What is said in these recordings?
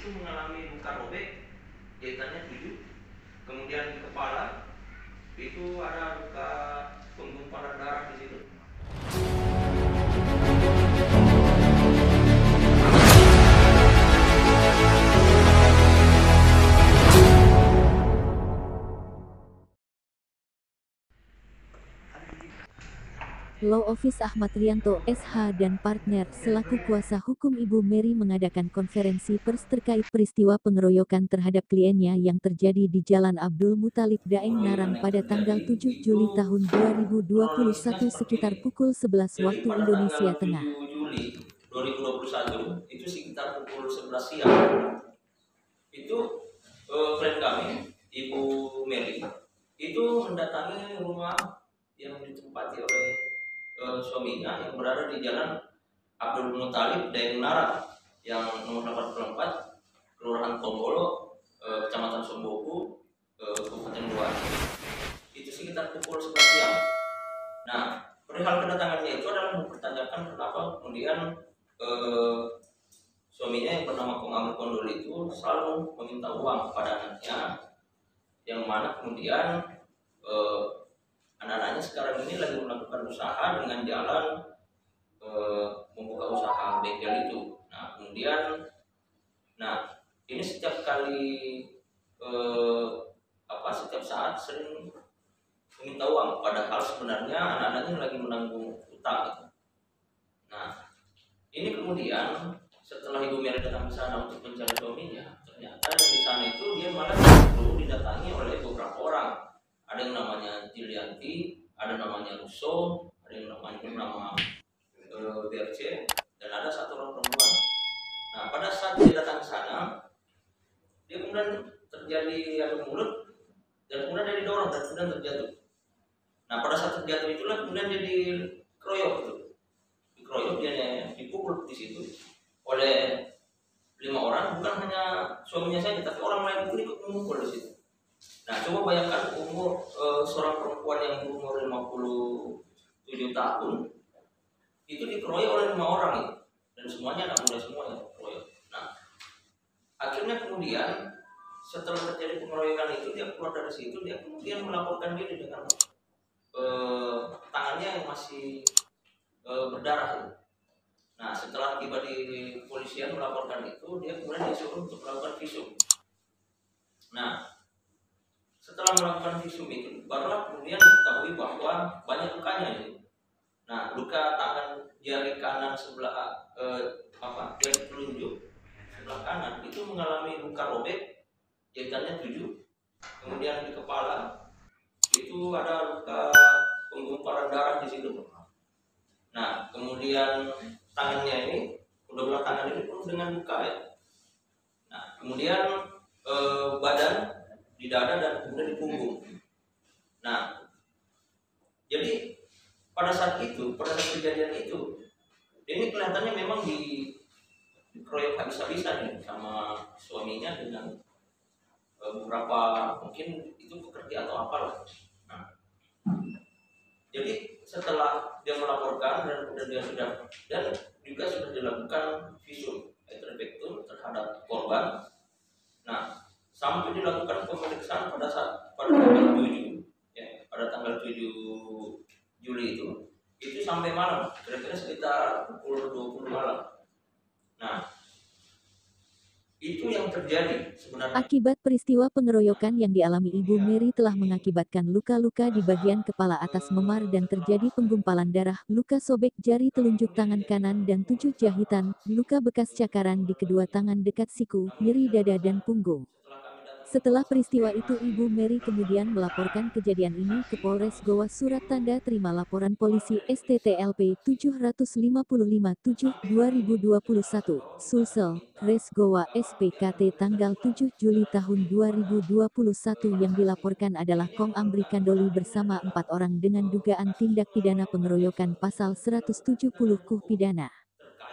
itu mengalami luka robek, jahitannya 7. Kemudian di kepala itu ada luka penggumpalan darah di situ. Law Office Ahmad Rianto, SH dan partner selaku kuasa hukum Ibu Mary mengadakan konferensi pers terkait peristiwa pengeroyokan terhadap kliennya yang terjadi di Jalan Abdul Muthalib Daeng Narang pada tanggal 7 Juli tahun 2021 sekitar pukul 11 Jadi waktu pada Indonesia tanggal Tengah. 7 Juli 2021 itu sekitar pukul 11 siang itu klien kami Ibu Mary itu mendatangi rumah yang ditempati oleh suaminya yang berada di Jalan Abdul Muthalib Daeng Narang yang nomor 84 Kelurahan Tombolo, Kecamatan Somboku, Kabupaten Goa. Itu sekitar pukul 11 siang. Nah, perihal kedatangannya itu adalah mempertanyakan kenapa kemudian suaminya yang bernama Kong Amir Kondol itu selalu meminta uang kepada anaknya, yang mana kemudian anak-anaknya sekarang ini lagi melakukan usaha dengan jalan membuka usaha bengkel itu. Nah, kemudian, ini setiap kali setiap saat sering meminta uang, padahal sebenarnya anak-anaknya lagi menanggung utang gitu. Nah, ini kemudian setelah Ibu Mary datang ke sana untuk mencari suaminya, ternyata di sana itu dia malah justru didatangi oleh beberapa orang. Ada yang namanya Jilianti, ada namanya Russo, ada yang namanya BRC, dan ada satu orang perempuan. Nah, pada saat dia datang ke sana, dia kemudian terjadi adu mulut, dan kemudian dia didorong dan kemudian terjatuh. Nah, pada saat terjatuh itulah kemudian dia dikeroyok gitu. Dikeroyok, dia dipukul di situ oleh 5 orang, bukan hanya suaminya saja, tapi orang lain pun ikut memukul di situ. Nah, coba bayangkan umur seorang perempuan yang berumur 57 tahun itu dikeroyok oleh 5 orang itu, dan semuanya anak muda semua yang dikeroyok. Nah, akhirnya kemudian setelah terjadi pengeroyokan itu, dia keluar dari situ, dia kemudian melaporkan diri dengan tangannya yang masih berdarah. Nah, setelah tiba di kepolisian melaporkan itu, dia kemudian disuruh untuk melakukan visum. Nah, setelah melakukan visum itu, barulah kemudian diketahui bahwa banyak lukanya itu. Nah, luka tangan jari kanan sebelah jari telunjuk sebelah kanan itu mengalami luka robek, jahitannya 7. Kemudian di kepala itu ada luka penggumpalan darah di situ. Nah, kemudian tangannya ini, kedua belah tangan ini pun dengan luka ya. Nah, kemudian badan di dada dan kemudian di punggung. Nah, jadi pada saat kejadian itu, ini kelihatannya memang dikeroyok habis-habisan nih sama suaminya dengan beberapa, mungkin itu pekerja atau apalah. Nah, jadi setelah dia melaporkan dan kemudian juga sudah dilakukan visum et repertum terhadap korban. Nah, sampai dilakukan pemeriksaan pada tanggal 7 ya, pada tanggal 7 Juli itu sampai malam, kira-kira sekitar pukul 20 malam. Nah, itu yang terjadi sebenarnya. Akibat peristiwa pengeroyokan yang dialami Ibu Mary telah mengakibatkan luka-luka di bagian kepala atas memar dan terjadi penggumpalan darah, luka sobek jari telunjuk tangan kanan dan 7 jahitan, luka bekas cakaran di kedua tangan dekat siku, nyeri dada dan punggung. Setelah peristiwa itu Ibu Mary kemudian melaporkan kejadian ini ke Polres Goa. Surat tanda terima laporan polisi STTLP 755-7/2021, Sulsel, Res Goa SPKT tanggal 7 Juli tahun 2021 yang dilaporkan adalah Kong Amri Kandoli bersama 4 orang dengan dugaan tindak pidana pengeroyokan pasal 170 KUH pidana.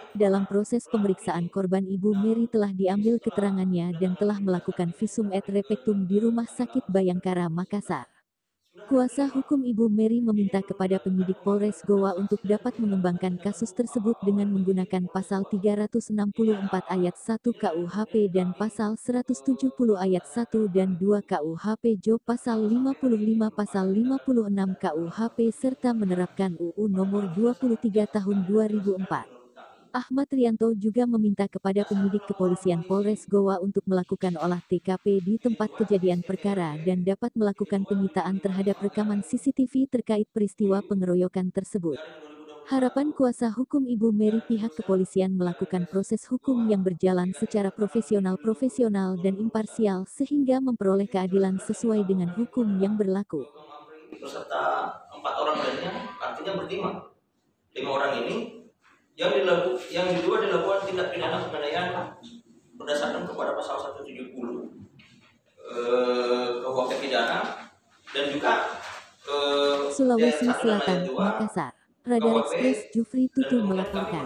Dalam proses pemeriksaan korban Ibu Mary telah diambil keterangannya dan telah melakukan visum et repertum di Rumah Sakit Bayangkara, Makassar. Kuasa hukum Ibu Mary meminta kepada penyidik Polres Goa untuk dapat mengembangkan kasus tersebut dengan menggunakan pasal 364 ayat 1 KUHP dan pasal 170 ayat 1 dan 2 KUHP Jo pasal 55 pasal 56 KUHP serta menerapkan UU nomor 23 tahun 2004. Ahmad Rianto juga meminta kepada penyidik kepolisian Polres Goa untuk melakukan olah TKP di tempat kejadian perkara dan dapat melakukan penyitaan terhadap rekaman CCTV terkait peristiwa pengeroyokan tersebut. Harapan kuasa hukum Ibu Mary pihak kepolisian melakukan proses hukum yang berjalan secara profesional dan imparsial sehingga memperoleh keadilan sesuai dengan hukum yang berlaku. Beserta 4 orang lainnya, artinya berlima. 5 orang ini yang diduga dilakukan tindak pidana penganiayaan berdasarkan kepada pasal 170 KUHP pidana dan juga Sulawesi Selatan, Makassar. Radar Express Jufri Tutu melaporkan.